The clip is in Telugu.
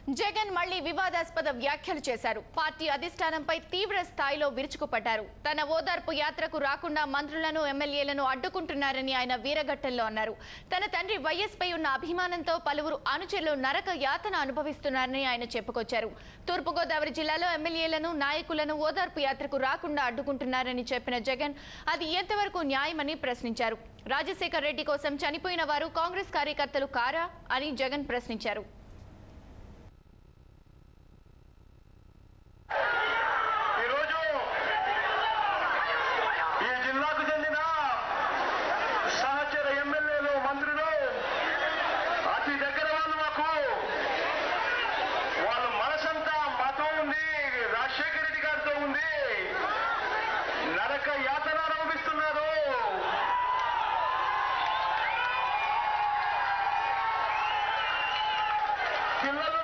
జగన్ మళ్లీ వివాదాస్పద వ్యాఖ్యలు చేశారు. పార్టీ అధిష్టానంపై తీవ్ర స్థాయిలో విరుచుకుపడ్డారు. తన ఓదార్పు యాత్రకు రాకుండా మంత్రులను ఎమ్మెల్యేలను అడ్డుకుంటున్నారని ఆయన వీరఘట్టంలో అన్నారు. తన తండ్రి వైఎస్ పై ఉన్న అభిమానంతో పలువురు అనుచరులు నరక యాతన అనుభవిస్తున్నారని ఆయన చెప్పుకొచ్చారు. తూర్పుగోదావరి జిల్లాలో ఎమ్మెల్యేలను నాయకులను ఓదార్పు యాత్రకు రాకుండా అడ్డుకుంటున్నారని చెప్పిన జగన్ అది ఎంతవరకు న్యాయమని ప్రశ్నించారు. రాజశేఖర్ రెడ్డి కోసం చనిపోయిన వారు కాంగ్రెస్ కార్యకర్తలు కారా అని జగన్ ప్రశ్నించారు. రాజశేఖర్ రెడ్డి గారితో ఉంది, నరక యాతన అనుభవిస్తున్నారు. పిల్లలు